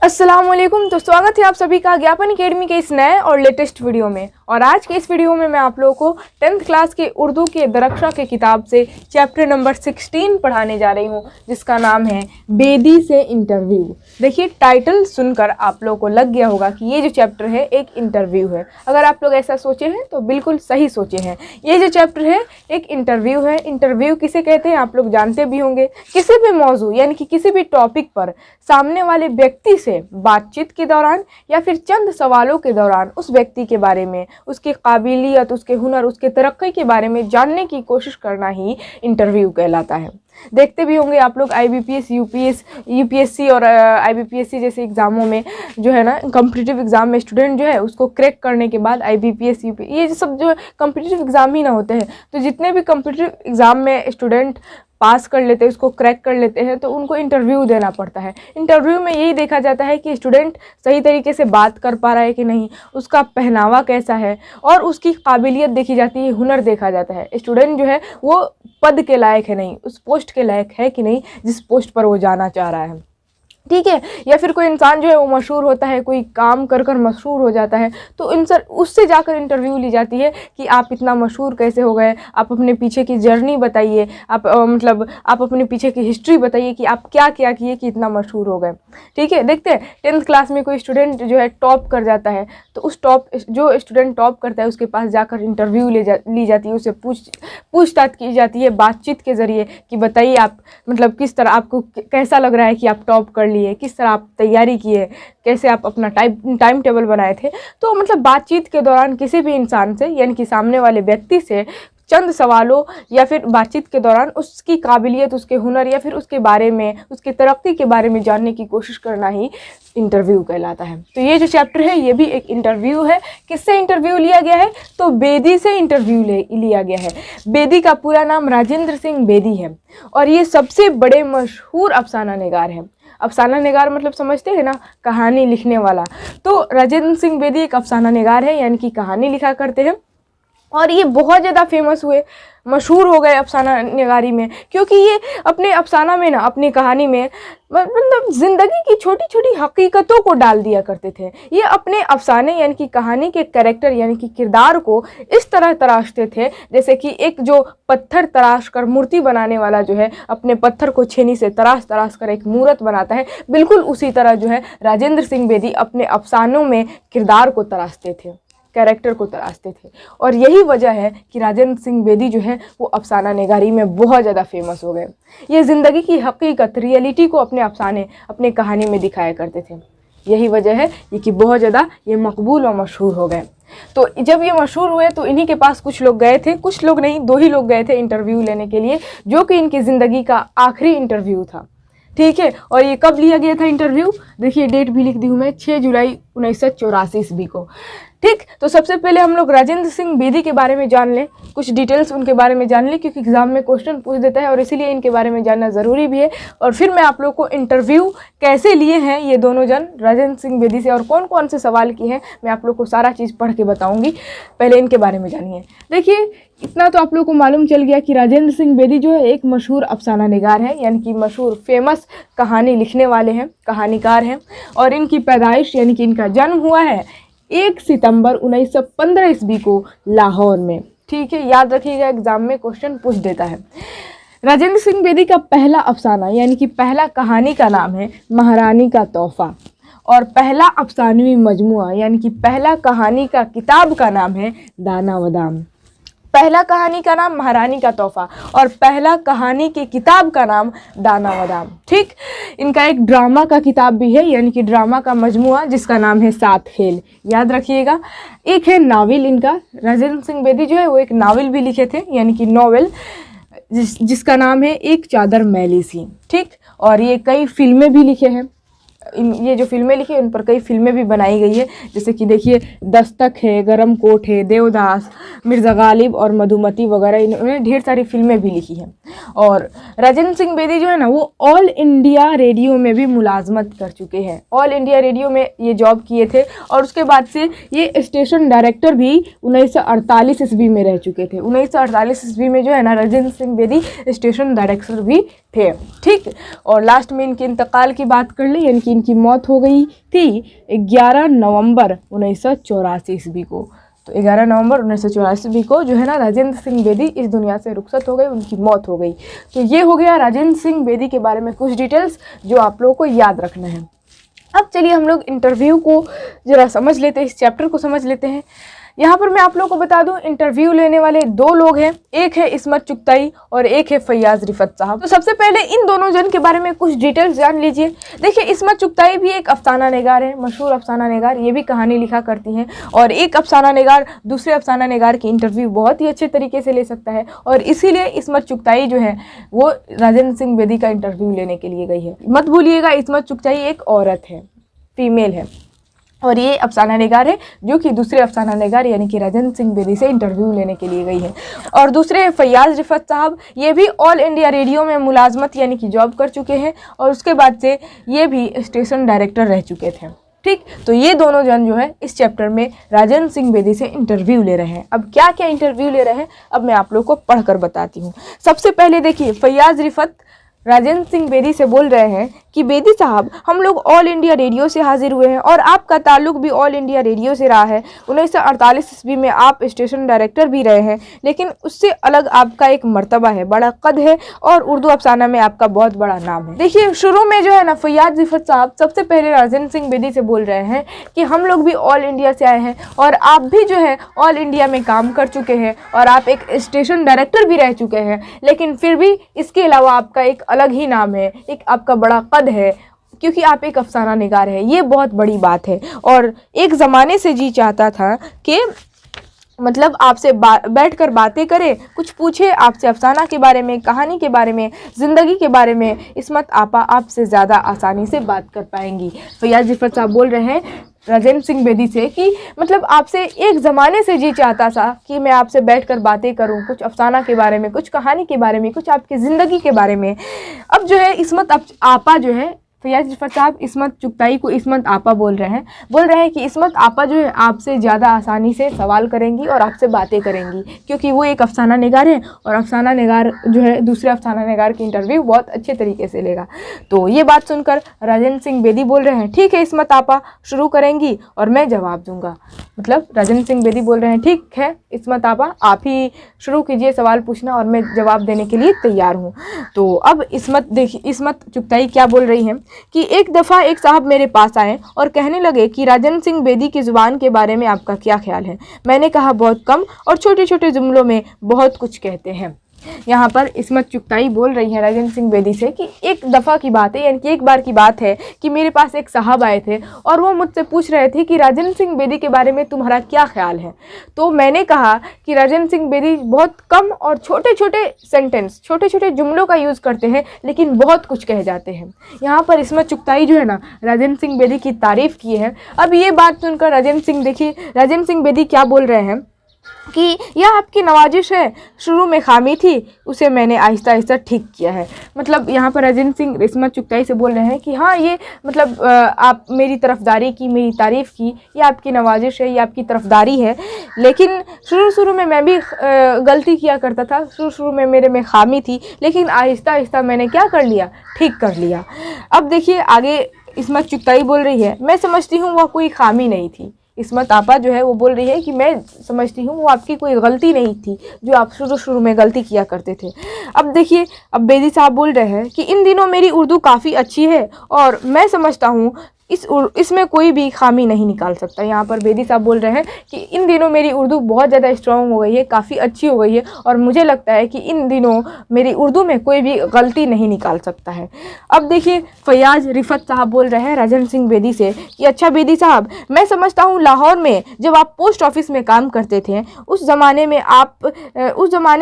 अस्सलामुअलैकुम। तो स्वागत है आप सभी का ज्ञापन एकेडमी के इस नए और लेटेस्ट वीडियो में। और आज के इस वीडियो में मैं आप लोगों को 10th क्लास के उर्दू के दरख्शा के किताब से चैप्टर नंबर 16 पढ़ाने जा रही हूँ, जिसका नाम है बेदी से इंटरव्यू। देखिए, टाइटल सुनकर आप लोगों को लग गया होगा कि ये जो चैप्टर है एक इंटरव्यू है। अगर आप लोग ऐसा सोचे हैं तो बिल्कुल सही सोचे हैं। ये जो चैप्टर है एक इंटरव्यू है। इंटरव्यू किसे कहते हैं आप लोग जानते भी होंगे। किसी भी मौजू यानी कि किसी भी टॉपिक पर सामने वाले व्यक्ति से बातचीत के दौरान या फिर चंद सवालों के दौरान उस व्यक्ति के बारे में, उसकी काबिलियत, उसके हुनर, उसके तरक्की के बारे में जानने की कोशिश करना ही इंटरव्यू कहलाता है। देखते भी होंगे आप लोग IBPS, UPSC और IBPSC जैसे एग्ज़ामों में जो है ना, कॉम्पिटिटिव एग्ज़ाम में स्टूडेंट जो है उसको क्रैक करने के बाद IBPS, UPSC ये सब जो कॉम्पिटिटिव एग्ज़ाम ही ना होते हैं, तो जितने भी कॉम्पिटिटिव एग्ज़ाम में स्टूडेंट पास कर लेते हैं, उसको क्रैक कर लेते हैं, तो उनको इंटरव्यू देना पड़ता है। इंटरव्यू में यही देखा जाता है कि स्टूडेंट सही तरीके से बात कर पा रहा है कि नहीं, उसका पहनावा कैसा है और उसकी काबिलियत देखी जाती है, हुनर देखा जाता है। स्टूडेंट जो है वो पद के लायक है नहीं, उस पोस्ट के लायक है कि नहीं जिस पोस्ट पर वो जाना चाह रहा है, ठीक है। या फिर कोई इंसान जो है वो मशहूर होता है, कोई काम कर कर मशहूर हो जाता है, तो उससे जाकर इंटरव्यू ली जाती है कि आप इतना मशहूर कैसे हो गए, आप अपने पीछे की जर्नी बताइए, आप आप अपने पीछे की हिस्ट्री बताइए कि आप क्या क्या किए कि इतना मशहूर हो गए, ठीक है। देखते हैं 10th क्लास में कोई स्टूडेंट जो है टॉप कर जाता है, तो उस जो स्टूडेंट टॉप करता है उसके पास जाकर इंटरव्यू ली जाती है, उससे पूछताछ की जाती है बातचीत के ज़रिए कि बताइए आप किस तरह, आपको कैसा लग रहा है कि आप टॉप कर लिए, किस तरह आप तैयारी किए, कैसे आप अपना टाइम टेबल बनाए थे। तो बातचीत के दौरान किसी भी इंसान से यानी कि सामने वाले व्यक्ति से चंद सवालों या फिर बातचीत के दौरान उसकी काबिलियत, उसके हुनर या फिर उसके बारे में, उसकी तरक्की के बारे में जानने की कोशिश करना ही इंटरव्यू कहलाता है। तो ये जो चैप्टर है ये भी एक इंटरव्यू है। किससे इंटरव्यू लिया गया है? तो बेदी से इंटरव्यू लिया गया है। बेदी का पूरा नाम राजेंद्र सिंह बेदी है और ये सबसे बड़े मशहूर अफसाना निगार हैं। अफसाना निगार समझते हैं ना, कहानी लिखने वाला। तो राजेंद्र सिंह बेदी एक अफसाना निगार है, यानी कि कहानी लिखा करते हैं और ये बहुत ज़्यादा फेमस हुए, मशहूर हो गए अफसाना निगारी में, क्योंकि ये अपने अफसाना में ना, अपनी कहानी में ज़िंदगी की छोटी छोटी हकीकतों को डाल दिया करते थे। ये अपने अफसाने यानी कि कहानी के कैरेक्टर यानी कि किरदार को इस तरह तराशते थे जैसे कि एक जो पत्थर तराश कर मूर्ति बनाने वाला जो है अपने पत्थर को छेनी से तराश कर एक मूर्त बनाता है, बिल्कुल उसी तरह जो है राजेंद्र सिंह बेदी अपने अफसानों में किरदार को तराशते थे, कैरेक्टर को तराशते थे। और यही वजह है कि राजेंद्र सिंह बेदी जो है वो अफसाना निगारी में बहुत ज़्यादा फेमस हो गए। ये ज़िंदगी की हकीकत, रियलिटी को अपने अफसाने, अपने कहानी में दिखाया करते थे। यही वजह है ये कि बहुत ज़्यादा ये मकबूल और मशहूर हो गए। तो जब ये मशहूर हुए तो इन्हीं के पास कुछ लोग गए थे, कुछ लोग नहीं, 2 ही लोग गए थे इंटरव्यू लेने के लिए, जो कि इनकी ज़िंदगी का आखिरी इंटरव्यू था, ठीक है। और ये कब लिया गया था इंटरव्यू? देखिए, डेट भी लिख दी हूँ मैं, 6 जुलाई 1984 ईस्वी को, ठीक। तो सबसे पहले हम लोग राजेंद्र सिंह बेदी के बारे में जान लें, कुछ डिटेल्स उनके बारे में जान लें, क्योंकि एग्जाम में क्वेश्चन पूछ देता है और इसीलिए इनके बारे में जानना ज़रूरी भी है। और फिर मैं आप लोग को इंटरव्यू कैसे लिए हैं ये दोनों जन राजेंद्र सिंह बेदी से और कौन कौन से सवाल किए हैं, मैं आप लोग को सारा चीज़ पढ़ के बताऊँगी। पहले इनके बारे में जानिए। देखिए, इतना तो आप लोग को मालूम चल गया कि राजेंद्र सिंह बेदी जो है एक मशहूर अफसाना निगार है, यानी कि मशहूर फेमस कहानी लिखने वाले हैं, कहानीकार हैं। और इनकी पैदाइश यानी कि इनका जन्म हुआ है 1 सितंबर 1915 ईस्वी को लाहौर में, ठीक है। याद रखिएगा, एग्जाम में क्वेश्चन पूछ देता है। राजेंद्र सिंह बेदी का पहला अफसाना यानी कि पहला कहानी का नाम है महारानी का तोहफा और पहला अफसानवी मजमुआ यानी कि पहला कहानी का किताब का नाम है दाना बादाम। पहला कहानी का नाम महारानी का तोहफा और पहला कहानी की किताब का नाम दाना बादाम, ठीक। इनका एक ड्रामा का किताब भी है, यानी कि ड्रामा का मजमुआ जिसका नाम है 7 खेल, याद रखिएगा। एक है नावल इनका, राजेंद्र सिंह बेदी जो है वो एक नावल भी लिखे थे, यानी कि नॉवेल, जिसका नाम है एक चादर मैली सी, ठीक। और ये कई फिल्में भी लिखे हैं, ये जो फिल्में लिखी है उन पर कई फिल्में भी बनाई गई है, जैसे कि देखिए दस्तक है, गरम कोट है, देवदास, मिर्ज़ा गालिब और मधुमती वगैरह, इन्होंने ढेर सारी फिल्में भी लिखी हैं। और राजेंद्र सिंह बेदी जो है ना वो ऑल इंडिया रेडियो में भी मुलाजमत कर चुके हैं, ऑल इंडिया रेडियो में ये जॉब किए थे और उसके बाद से ये स्टेशन डायरेक्टर भी 1948 ईस्वी में रह चुके थे। 1948 ईस्वी में जो है ना राजेंद्र सिंह बेदी स्टेशन डायरेक्टर भी थे, ठीक। और लास्ट में इनके इंतकाल की बात कर ले, यानी कि इनकी मौत हो गई थी 11 नवंबर 1984 ईस्वी को। तो 11 नवंबर 1984 ईस्वी को जो है ना राजेंद्र सिंह बेदी इस दुनिया से रुखसत हो गए, उनकी मौत हो गई। तो ये हो गया राजेंद्र सिंह बेदी के बारे में कुछ डिटेल्स जो आप लोगों को याद रखना है। अब चलिए हम लोग इंटरव्यू को ज़रा समझ लेते हैं, इस चैप्टर को समझ लेते हैं। यहाँ पर मैं आप लोगों को बता दूं, इंटरव्यू लेने वाले दो लोग हैं, एक है इस्मत चुगताई और एक है फैयाज रिफत साहब। तो सबसे पहले इन दोनों जन के बारे में कुछ डिटेल्स जान लीजिए। देखिए, इस्मत चुगताई भी एक अफसाना निगार है, मशहूर अफसाना निगार, ये भी कहानी लिखा करती हैं। और एक अफसाना निगार दूसरे अफसाना निगार की इंटरव्यू बहुत ही अच्छे तरीके से ले सकता है, और इसीलिए इस्मत चुगताई जो है वो राजेंद्र सिंह बेदी का इंटरव्यू लेने के लिए गई है। मत भूलिएगा, इस्मत चुगताई एक औरत है, फीमेल है, और ये अफसाना निगार है जो कि दूसरे अफसाना निगार यानी कि राजेंद्र सिंह बेदी से इंटरव्यू लेने के लिए गई है। और दूसरे फैयाज रिफत साहब, ये भी ऑल इंडिया रेडियो में मुलाजमत यानी कि जॉब कर चुके हैं, और उसके बाद से ये भी स्टेशन डायरेक्टर रह चुके थे। ठीक, तो ये दोनों जन जो है इस चैप्टर में राजेंद्र सिंह बेदी से इंटरव्यू ले रहे हैं। अब क्या क्या इंटरव्यू ले रहे हैं अब मैं आप लोग को पढ़कर बताती हूँ। सबसे पहले देखिए, फैयाज रिफत राजेंद्र सिंह बेदी से बोल रहे हैं कि बेदी साहब, हम लोग ऑल इंडिया रेडियो से हाजिर हुए हैं और आपका ताल्लुक भी ऑल इंडिया रेडियो से रहा है। 1948 ईस्वी में आप स्टेशन डायरेक्टर भी रहे हैं, लेकिन उससे अलग आपका एक मर्तबा है, बड़ा कद है, और उर्दू अफसाना में आपका बहुत बड़ा नाम है। देखिए, शुरू में जो है ना फैयाज रिफत साहब सबसे पहले राजेंद्र सिंह बेदी से बोल रहे हैं कि हम लोग भी ऑल इंडिया से आए हैं और आप भी जो है ऑल इंडिया में काम कर चुके हैं और आप एक स्टेशन डायरेक्टर भी रह चुके हैं, लेकिन फिर भी इसके अलावा आपका एक अलग ही नाम है, एक आपका बड़ा कद है, क्योंकि आप एक अफसाना निगार है। ये बहुत बड़ी बात है। और एक ज़माने से जी चाहता था कि मतलब आपसे बैठकर बातें करे, कुछ पूछे आपसे अफसाना के बारे में, कहानी के बारे में, ज़िंदगी के बारे में। इस्मत आपा आपसे ज़्यादा आसानी से बात कर पाएंगी। फैयाज रिफत साहब बोल रहे हैं राजेंद्र सिंह बेदी से कि मतलब आपसे एक ज़माने से जी चाहता था कि मैं आपसे बैठकर बातें करूं, कुछ अफसाना के बारे में, कुछ कहानी के बारे में, कुछ आपकी ज़िंदगी के बारे में। अब जो है इस्मत आपा जो है, फैयाज रिफत साहब इस्मत चुगताई को इस्मत आपा बोल रहे हैं कि इस्मत आपा जो है आपसे ज़्यादा आसानी से सवाल करेंगी और आपसे बातें करेंगी, क्योंकि वो एक अफसाना निगार है और अफसाना निगार जो है दूसरे अफसाना निगार की इंटरव्यू बहुत अच्छे तरीके से लेगा। तो ये बात सुनकर राजेंद्र सिंह बेदी बोल रहे हैं, ठीक है इस्मत आपा, शुरू करेंगी और मैं जवाब दूंगा। मतलब राजेंद्र सिंह बेदी बोल रहे हैं, ठीक है इस्मत आपा, आप ही शुरू कीजिए सवाल पूछना और मैं जवाब देने के लिए तैयार हूँ। तो अब इस्मत चुगताई क्या बोल रही हैं कि एक दफ़ा एक साहब मेरे पास आए और कहने लगे कि राजेंद्र सिंह बेदी की ज़ुबान के बारे में आपका क्या ख्याल है। मैंने कहा बहुत कम और छोटे छोटे जुमलों में बहुत कुछ कहते हैं। यहाँ पर इस्मत चुगताई बोल रही है राजेंद्र सिंह बेदी से कि एक दफ़ा की बात है, यानी कि एक बार की बात है कि मेरे पास एक साहब आए थे और वो मुझसे पूछ रहे थे कि राजेंद्र सिंह बेदी के बारे में तुम्हारा क्या ख्याल है। तो मैंने कहा कि राजेंद्र सिंह बेदी बहुत कम और छोटे छोटे सेंटेंस, छोटे छोटे जुमलों का यूज़ करते हैं, लेकिन बहुत कुछ कह जाते हैं। यहाँ पर इस्मत चुगताई जो है ना राजेंद्र सिंह बेदी की तारीफ़ की है। अब ये बात सुनकर राजेंद्र सिंह बेदी क्या बोल रहे हैं कि यह आपकी नवाजिश है, शुरू में खामी थी, उसे मैंने आहिस्ता आहिस्ता ठीक किया है। मतलब यहाँ पर राजेंद्र सिंह इस्मत चुगताई से बोल रहे हैं कि हाँ, ये मतलब आप मेरी तरफदारी की, मेरी तारीफ़ की, ये आपकी नवाजिश है, ये आपकी तरफदारी है, लेकिन शुरू में मैं भी गलती किया करता था, शुरू में मेरे में खामी थी, लेकिन आहिस्ता आहिस्ता मैंने क्या कर लिया, ठीक कर लिया। अब देखिए आगे इस्मत चुगताई बोल रही है, मैं समझती हूँ वह कोई खामी नहीं थी। इस्मत आपा जो है वो बोल रही है कि मैं समझती हूँ वो आपकी कोई गलती नहीं थी जो आप शुरू में गलती किया करते थे। अब देखिए, अब बेदी साहब बोल रहे हैं कि इन दिनों मेरी उर्दू काफ़ी अच्छी है और मैं समझता हूँ इसमें कोई भी खामी नहीं निकाल सकता। यहाँ पर बेदी साहब बोल रहे हैं कि इन दिनों मेरी उर्दू बहुत ज़्यादा स्ट्रॉन्ग हो गई है, काफ़ी अच्छी हो गई है, और मुझे लगता है कि इन दिनों मेरी उर्दू में कोई भी गलती नहीं निकाल सकता है। अब देखिए फैयाज रिफत साहब बोल रहे हैं राजेंद्र सिंह बेदी से कि अच्छा बेदी साहब, मैं समझता हूँ लाहौर में जब आप पोस्ट ऑफिस में काम करते थे उस ज़माने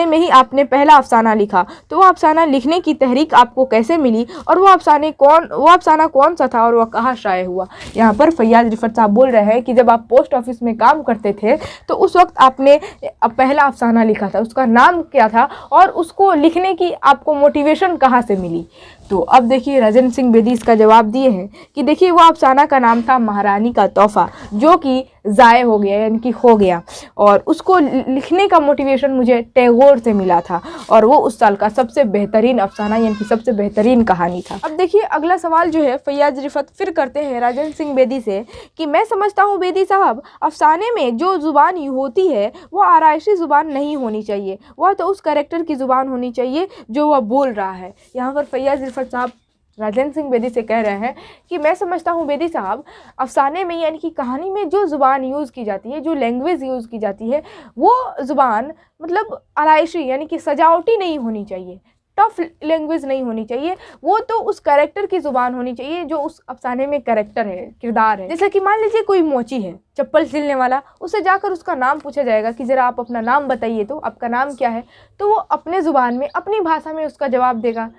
में ही आपने पहला अफसाना लिखा, तो वो अफसाना लिखने की तहरीक आपको कैसे मिली और वो अफसाना कौन सा था और वह कहाँ शाये हुआ। यहाँ पर फैयाज रिफत साहब बोल रहे हैं कि जब आप पोस्ट ऑफिस में काम करते थे तो उस वक्त आपने पहला अफसाना लिखा था, उसका नाम क्या था और उसको लिखने की आपको मोटिवेशन कहाँ से मिली। तो अब देखिए राजेंद्र सिंह बेदी इसका जवाब दिए हैं कि देखिए वो अफसाना का नाम था महारानी का तोहफा, जो कि ज़ाय हो गया यानी कि हो गया, और उसको लिखने का मोटिवेशन मुझे टैगोर से मिला था और वो उस साल का सबसे बेहतरीन अफसाना यानी कि सबसे बेहतरीन कहानी था। अब देखिए अगला सवाल जो है फैयाज रिफत फिर करते हैं राजेंद्र सिंह बेदी से कि मैं समझता हूँ बेदी साहब, अफसाने में जो ज़ुबान होती है वो आराइशी ज़ुबान नहीं होनी चाहिए, वह तो उस कैरेक्टर की ज़ुबान होनी चाहिए जो वह बोल रहा है। यहाँ पर फैयाज रिफत साहब राजेंद्र सिंह बेदी से कह रहे हैं कि मैं समझता हूँ बेदी साहब, अफसाने में यानी कि कहानी में जो ज़ुबान यूज़ की जाती है, जो लैंग्वेज यूज़ की जाती है, वो ज़ुबान मतलब आराइशी यानी कि सजावटी नहीं होनी चाहिए, टफ लैंग्वेज नहीं होनी चाहिए, वो तो उस कैरेक्टर की ज़ुबान होनी चाहिए जो उस अफसाने में कैरेक्टर है, किरदार है। जैसे कि मान लीजिए कोई मोची है, चप्पल सिलने वाला, उससे जाकर उसका नाम पूछा जाएगा कि ज़रा आप अपना नाम बताइए, तो आपका नाम क्या है, तो वो अपने ज़ुबान में अपनी भाषा में उसका जवाब देगा,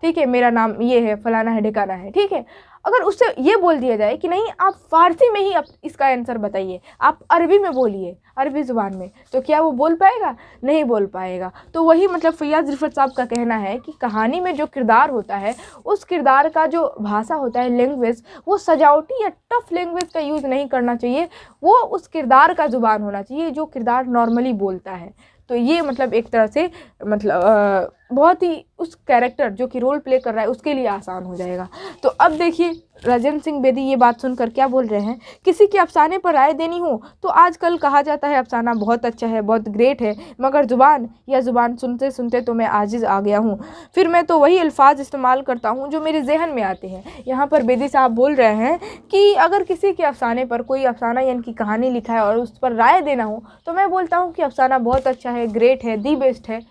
ठीक है, मेरा नाम ये है, फलाना है, ढिकाना है, ठीक है। अगर उससे ये बोल दिया जाए कि नहीं आप फ़ारसी में ही इसका आंसर बताइए, आप अरबी में बोलिए, अरबी ज़ुबान में, तो क्या वो बोल पाएगा? नहीं बोल पाएगा। तो वही मतलब फैयाज रिफत साहब का कहना है कि कहानी में जो किरदार होता है, उस किरदार का जो भाषा होता है, लैंग्वेज, वो सजावटी या टफ लैंग्वेज का यूज़ नहीं करना चाहिए, वो उस किरदार का ज़ुबान होना चाहिए जो किरदार नॉर्मली बोलता है। तो ये मतलब एक तरह से मतलब बहुत ही उस कैरेक्टर जो कि रोल प्ले कर रहा है उसके लिए आसान हो जाएगा। तो अब देखिए राजेंद्र सिंह बेदी ये बात सुनकर क्या बोल रहे हैं, किसी के अफसाने पर राय देनी हो तो आजकल कहा जाता है अफसाना बहुत अच्छा है, बहुत ग्रेट है, मगर ज़ुबान सुनते सुनते तो मैं आजिज़ आ गया हूँ, फिर मैं तो वही अल्फाज इस्तेमाल करता हूँ जो मेरे जहन में आते हैं। यहाँ पर बेदी साहब बोल रहे हैं कि अगर किसी के अफसाने पर कोई अफसाना यानी कि कहानी लिखा है और उस पर राय देना हो तो मैं बोलता हूँ कि अफसाना बहुत अच्छा है, ग्रेट है, दी बेस्ट है।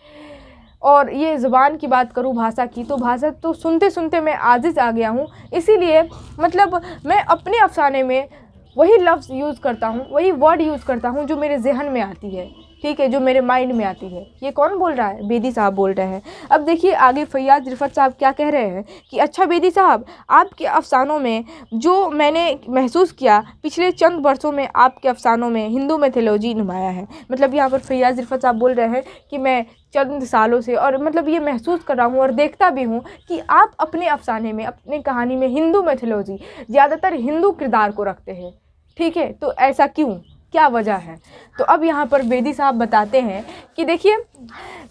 और ये ज़ुबान की बात करूँ, भाषा की, तो भाषा तो सुनते सुनते मैं आजिज़ आ गया हूँ, इसीलिए मतलब मैं अपने अफसाने में वही लफ्ज़ यूज़ करता हूँ, वही वर्ड यूज़ करता हूँ जो मेरे जहन में आती है, ठीक है, जो मेरे माइंड में आती है। ये कौन बोल रहा है? बेदी साहब बोल रहे हैं। अब देखिए आगे फैयाज रिफत साहब क्या कह रहे हैं कि अच्छा बेदी साहब, आपके अफसानों में जो मैंने महसूस किया, पिछले चंद वर्षों में आपके अफसानों में हिंदू मैथोलॉजी नुमाया है। मतलब यहाँ पर फैयाज रिफत साहब बोल रहे हैं कि मैं चंद सालों से और मतलब ये महसूस कर रहा हूँ और देखता भी हूँ कि आप अपने अफसाने में, अपने कहानी में हिंदू मैथोलॉजी, ज़्यादातर हिंदू किरदार को रखते हैं, ठीक है, तो ऐसा क्यों, क्या वजह है? तो अब यहाँ पर बेदी साहब बताते हैं कि देखिए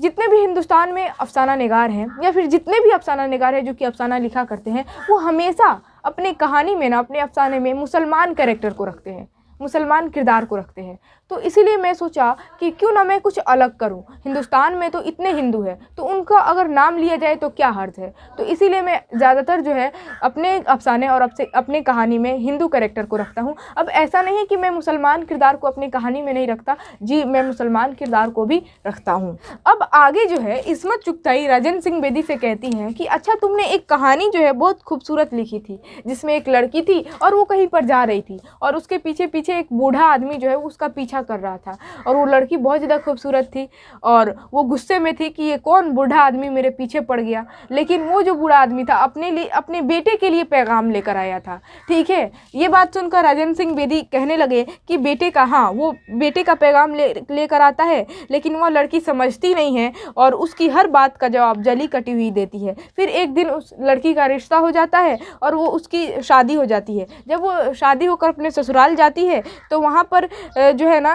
जितने भी हिंदुस्तान में अफसाना निगार हैं या फिर जितने भी अफसाना निगार हैं जो कि अफसाना लिखा करते हैं, वो हमेशा अपने कहानी में ना, अपने अफसाने में मुसलमान कैरेक्टर को रखते हैं, मुसलमान किरदार को रखते हैं। तो इसीलिए मैं सोचा कि क्यों ना मैं कुछ अलग करूं। हिंदुस्तान में तो इतने हिंदू हैं, तो उनका अगर नाम लिया जाए तो क्या हर्ज है। तो इसीलिए मैं ज़्यादातर जो है अपने अफसाने और अपने कहानी में हिंदू कैरेक्टर को रखता हूं। अब ऐसा नहीं है कि मैं मुसलमान किरदार को अपनी कहानी में नहीं रखता, जी मैं मुसलमान किरदार को भी रखता हूँ। अब आगे जो है इस्मत चुगताई राजेंद्र सिंह बेदी से कहती हैं कि अच्छा तुमने एक कहानी जो है बहुत खूबसूरत लिखी थी, जिसमें एक लड़की थी और वो कहीं पर जा रही थी और उसके पीछे पीछे एक बूढ़ा आदमी जो है उसका पीछा कर रहा था और वो लड़की बहुत ज़्यादा खूबसूरत थी और वो गुस्से में थी कि ये कौन बूढ़ा आदमी मेरे पीछे पड़ गया। लेकिन वो जो बूढ़ा आदमी था अपने लिए, अपने बेटे के लिए पैगाम लेकर आया था, ठीक है। ये बात सुनकर राजेंद्र सिंह बेदी कहने लगे कि बेटे का, हाँ वो बेटे का पैगाम लेकर आता है, लेकिन वो लड़की समझती नहीं है और उसकी हर बात का जवाब जली कटी हुई देती है। फिर एक दिन उस लड़की का रिश्ता हो जाता है और वो उसकी शादी हो जाती है। जब वो शादी होकर अपने ससुराल जाती है तो वहाँ पर जो है ना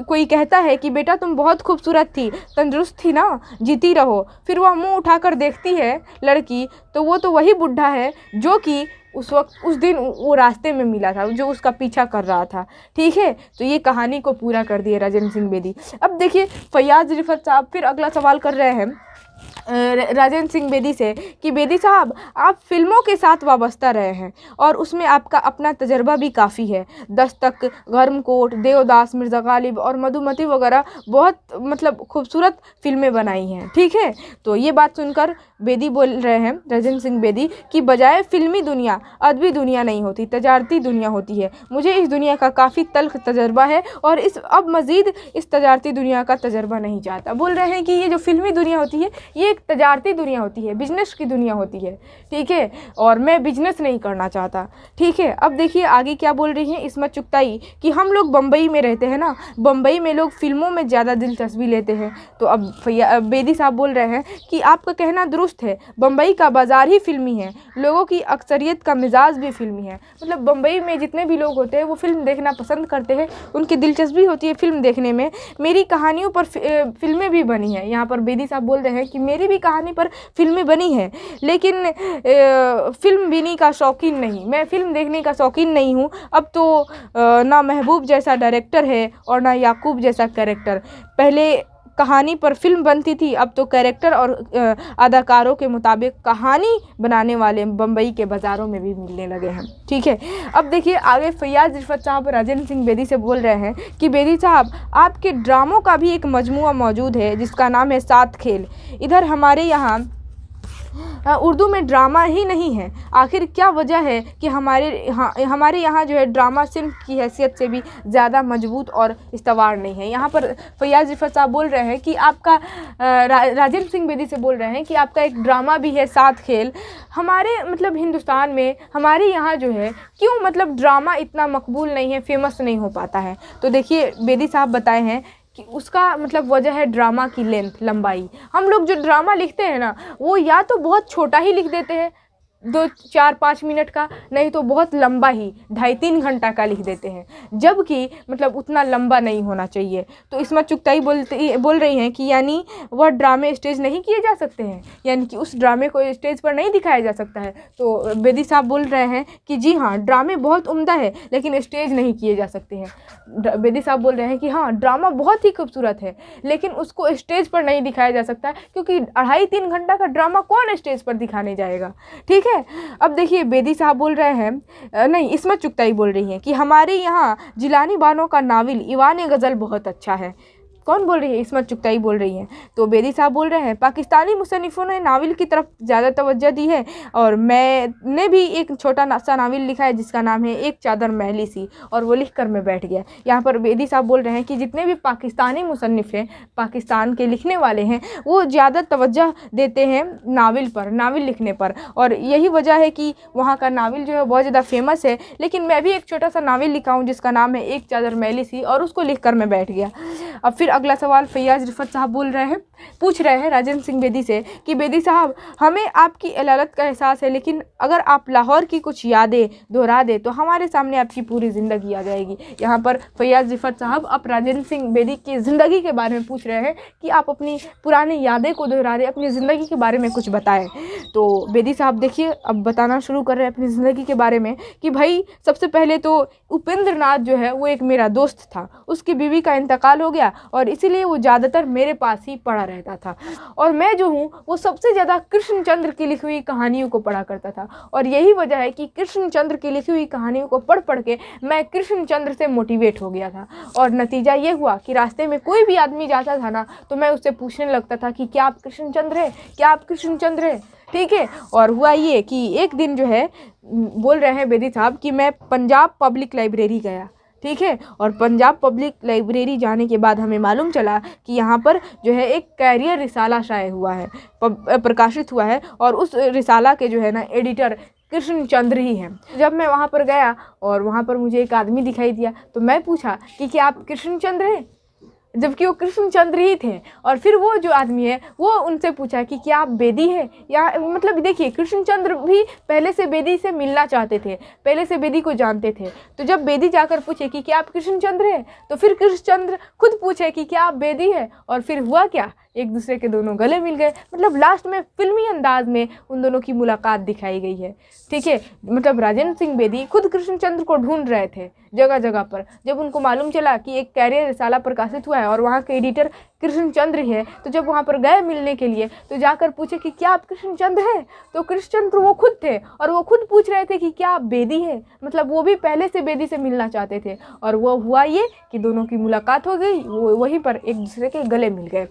कोई कहता है कि बेटा तुम बहुत खूबसूरत थी, तंदुरुस्त थी ना, जीती रहो। फिर वह मुंह उठाकर देखती है लड़की, तो वो तो वही बुढ़ा है जो कि उस वक्त उस दिन वो रास्ते में मिला था, जो उसका पीछा कर रहा था, ठीक है। तो ये कहानी को पूरा कर दिए राजेंद्र सिंह बेदी। अब देखिए फैयाज रिफत साहब फिर अगला सवाल कर रहे हैं राजेंद्र सिंह बेदी से कि बेदी साहब आप फिल्मों के साथ वाबस्ता रहे हैं और उसमें आपका अपना तजर्बा भी काफ़ी है। दस्तक, गर्मकोट, देवदास, मिर्ज़ा गालिब और मधुमती वगैरह बहुत मतलब खूबसूरत फिल्में बनाई हैं, ठीक है। तो ये बात सुनकर बेदी बोल रहे हैं राजेंद्र सिंह बेदी कि बजाय फिल्मी दुनिया अदबी दुनिया नहीं होती, तजारती दुनिया होती है। मुझे इस दुनिया का काफ़ी तल्ख तजर्बा है और अब मज़ीद इस तजारती दुनिया का तजर्बा नहीं चाहता। बोल रहे हैं कि ये जो फिल्मी दुनिया होती है ये एक तजारती दुनिया होती है, बिजनेस की दुनिया होती है, ठीक है, और मैं बिजनेस नहीं करना चाहता, ठीक है। अब देखिए आगे क्या बोल रही हैं इस्मत चुगताई कि हम लोग बम्बई में रहते हैं ना, बम्बई में लोग फिल्मों में ज़्यादा दिलचस्पी लेते हैं। तो अब बेदी साहब बोल रहे हैं कि आपका कहना दुरुस्त दुरुस्त है, बम्बई का बाज़ार ही फिल्मी है, लोगों की अक्सरियत का मिजाज भी फिल्मी है। मतलब बम्बई में जितने भी लोग होते हैं वो फिल्म देखना पसंद करते हैं, उनकी दिलचस्पी होती है फिल्म देखने में। मेरी कहानियों पर फिल्में भी बनी हैं। यहाँ पर बेदी साहब बोल रहे हैं कि मेरी भी कहानी पर फिल्में बनी हैं, लेकिन फिल्म बीनी का शौकीन नहीं, मैं फिल्म देखने का शौकीन नहीं हूँ। अब तो ना महबूब जैसा डायरेक्टर है और ना याकूब जैसा कैरेक्टर। पहले कहानी पर फिल्म बनती थी, अब तो कैरेक्टर और अदाकारों के मुताबिक कहानी बनाने वाले बम्बई के बाज़ारों में भी मिलने लगे हैं। ठीक है, अब देखिए आगे फैयाज़ रिफ़त साहब राजेंद्र सिंह बेदी से बोल रहे हैं कि बेदी साहब, आपके ड्रामों का भी एक मजमुआ मौजूद है जिसका नाम है सात खेल। इधर हमारे यहाँ उर्दू में ड्रामा ही नहीं है। आखिर क्या वजह है कि हमारे यहाँ जो है ड्रामा सिर्फ की हैसियत से भी ज़्यादा मजबूत और इस्तवार नहीं है। यहाँ पर फैयाज़ रिफ़त साहब बोल रहे हैं कि आपका राजेंद्र सिंह बेदी से बोल रहे हैं कि आपका एक ड्रामा भी है सात खेल। हमारे मतलब हिंदुस्तान में हमारे यहाँ जो है क्यों मतलब ड्रामा इतना मकबूल नहीं है, फेमस नहीं हो पाता है। तो देखिए बेदी साहब बताए हैं कि उसका मतलब वजह है ड्रामा की लेंथ, लंबाई। हम लोग जो ड्रामा लिखते हैं ना, वो या तो बहुत छोटा ही लिख देते हैं 2-4-5 मिनट का, नहीं तो बहुत लंबा ही 2.5-3 घंटा का लिख देते हैं, जबकि मतलब उतना लंबा नहीं होना चाहिए। तो इसमें चुगताई बोल रही हैं कि यानी वह ड्रामे स्टेज नहीं किए जा सकते हैं, यानी कि उस ड्रामे को स्टेज पर नहीं दिखाया जा सकता है। तो बेदी साहब बोल रहे हैं कि जी हाँ, ड्रामे बहुत उम्दा है लेकिन स्टेज नहीं किए जा सकते हैं। बेदी साहब बोल रहे हैं कि हाँ, ड्रामा बहुत ही खूबसूरत है लेकिन उसको स्टेज पर नहीं दिखाया जा सकता, क्योंकि 2.5-3 घंटा का ड्रामा कौन स्टेज पर दिखाने जाएगा। ठीक है, अब देखिए बेदी साहब बोल रहे हैं, नहीं, इसमें चुगताई बोल रही है कि हमारे यहाँ जिलानी बानो का नावल ईवान गज़ल बहुत अच्छा है। कौन बोल रही है? इसमें चुगताई बोल रही है। तो बेदी साहब बोल रहे हैं पाकिस्तानी मुसन्निफ़ों ने नावल की तरफ ज़्यादा तवज्जो दी है और मैंने भी एक छोटा सा नावल लिखा है जिसका नाम है एक चादर मैली सी, और वो लिख कर मैं बैठ गया। यहाँ पर बेदी साहब बोल रहे हैं कि जितने भी पाकिस्तानी मुसन्निफ़ हैं, पाकिस्तान के लिखने वाले हैं, वो ज़्यादा तवज्जो देते हैं नावल पर, नावल लिखने पर, और यही वजह है कि वहाँ का नावल जो है बहुत ज़्यादा फेमस है। लेकिन मैं भी एक छोटा सा नावल लिखा हूँ जिसका नाम है एक चादर मैली सी, और उसको लिख कर मैं बैठ गया। अब फिर अगला सवाल फैयाज़ रिफ़त साहब पूछ रहे हैं राजेंद्र सिंह बेदी से कि बेदी साहब, हमें आपकी इलालत का एहसास है, लेकिन अगर आप लाहौर की कुछ यादें दोहरा दे तो हमारे सामने आपकी पूरी ज़िंदगी आ जाएगी। यहाँ पर फैयाज़ रिफ़त साहब अब राजेंद्र सिंह बेदी की ज़िंदगी के बारे में पूछ रहे हैं कि आप अपनी पुरानी यादें को दोहरा दें, अपनी ज़िंदगी के बारे में कुछ बताएं। तो बेदी साहब देखिए अब बताना शुरू कर रहे हैं अपनी ज़िंदगी के बारे में कि भाई, सबसे पहले तो उपेंद्र नाथ जो है वो एक मेरा दोस्त था, उसकी बीवी का इंतकाल हो गया और इसीलिए वो ज़्यादातर मेरे पास ही पढ़ा रहता था, और मैं जो हूँ वो सबसे ज़्यादा कृष्णचंद्र की लिखी हुई कहानियों को पढ़ा करता था। और यही वजह है कि कृष्णचंद्र की लिखी हुई कहानियों को पढ़ पढ़ के मैं कृष्णचंद्र से मोटिवेट हो गया था, और नतीजा ये हुआ कि रास्ते में कोई भी आदमी जाता था ना, तो मैं उससे पूछने लगता था कि क्या आप कृष्णचंद्र हैं, क्या आप कृष्णचंद्र हैं। ठीक है, और हुआ ये कि एक दिन जो है बोल रहे हैं बेदी साहब कि मैं पंजाब पब्लिक लाइब्रेरी गया। ठीक है, और पंजाब पब्लिक लाइब्रेरी जाने के बाद हमें मालूम चला कि यहाँ पर जो है एक कैरियर रिसाला शाये हुआ है, प्रकाशित हुआ है, और उस रिसाला के जो है ना एडिटर कृष्णचंद्र ही हैं। जब मैं वहाँ पर गया और वहाँ पर मुझे एक आदमी दिखाई दिया, तो मैं पूछा कि क्या आप कृष्णचंद्र हैं, जबकि वो कृष्णचंद्र ही थे। और फिर वो जो आदमी है वो उनसे पूछा कि क्या आप बेदी हैं, या मतलब देखिए कृष्णचंद्र भी पहले से बेदी से मिलना चाहते थे, पहले से बेदी को जानते थे। तो जब बेदी जाकर पूछे कि क्या आप कृष्णचंद्र हैं, तो फिर कृष्णचंद्र खुद पूछे कि क्या आप बेदी हैं, और फिर हुआ क्या, एक दूसरे के दोनों गले मिल गए। मतलब लास्ट में फिल्मी अंदाज में उन दोनों की मुलाकात दिखाई गई है। ठीक है, मतलब राजेंद्र सिंह बेदी खुद कृष्णचंद्र को ढूंढ रहे थे जगह जगह पर। जब उनको मालूम चला कि एक कैरियर रिसाला प्रकाशित हुआ है और वहाँ के एडिटर कृष्णचंद्र ही है, तो जब वहाँ पर गए मिलने के लिए, तो जाकर पूछे कि क्या आप कृष्णचंद्र हैं, तो कृष्णचंद्र वो खुद थे, और वो खुद पूछ रहे थे कि क्या आप बेदी हैं। मतलब वो भी पहले से बेदी से मिलना चाहते थे, और वो हुआ ये कि दोनों की मुलाकात हो गई, वो वहीं पर एक दूसरे के गले मिल गए।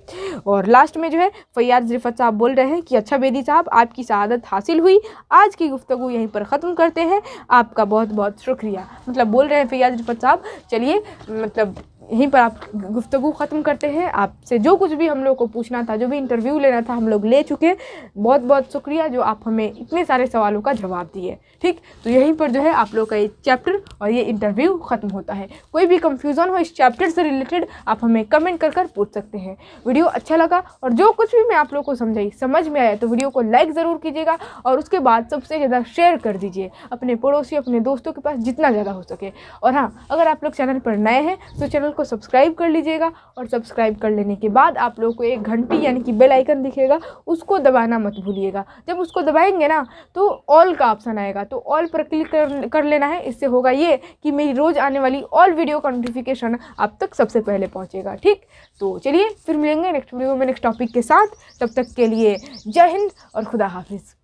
और लास्ट में जो है फैयाज़ रिफ़त साहब बोल रहे हैं कि अच्छा बेदी साहब, आपकी शहादत हासिल हुई, आज की गुफ्तगू यहीं पर ख़त्म करते हैं, आपका बहुत बहुत शुक्रिया। मतलब बोल रहे हैं फैयाज़ रिफ़त साहब, चलिए मतलब यहीं पर आप गुफ्तगू ख़त्म करते हैं। आपसे जो कुछ भी हम लोग को पूछना था, जो भी इंटरव्यू लेना था, हम लोग ले चुके। बहुत बहुत शुक्रिया जो आप हमें इतने सारे सवालों का जवाब दिए। ठीक, तो यहीं पर जो है आप लोग का ये चैप्टर और ये इंटरव्यू ख़त्म होता है। कोई भी कंफ्यूजन हो इस चैप्टर से रिलेटेड, आप हमें कमेंट कर पूछ सकते हैं। वीडियो अच्छा लगा और जो कुछ भी मैं आप लोग को समझाई समझ में आया तो वीडियो को लाइक ज़रूर कीजिएगा और उसके बाद सबसे ज़्यादा शेयर कर दीजिए अपने पड़ोसी अपने दोस्तों के पास जितना ज़्यादा हो सके। और हाँ, अगर आप लोग चैनल पर नए हैं तो चैनल को सब्सक्राइब कर लीजिएगा और सब्सक्राइब कर लेने के बाद आप लोगों को एक घंटी यानी कि बेल आइकन दिखेगा, उसको दबाना मत भूलिएगा। जब उसको दबाएंगे ना तो ऑल का ऑप्शन आएगा, तो ऑल पर क्लिक कर लेना है। इससे होगा ये कि मेरी रोज़ आने वाली ऑल वीडियो का नोटिफिकेशन आप तक सबसे पहले पहुंचेगा। ठीक, तो चलिए फिर मिलेंगे नेक्स्ट वीडियो में नेक्स्ट टॉपिक के साथ। तब तक के लिए जय हिंद और खुदा हाफिज़।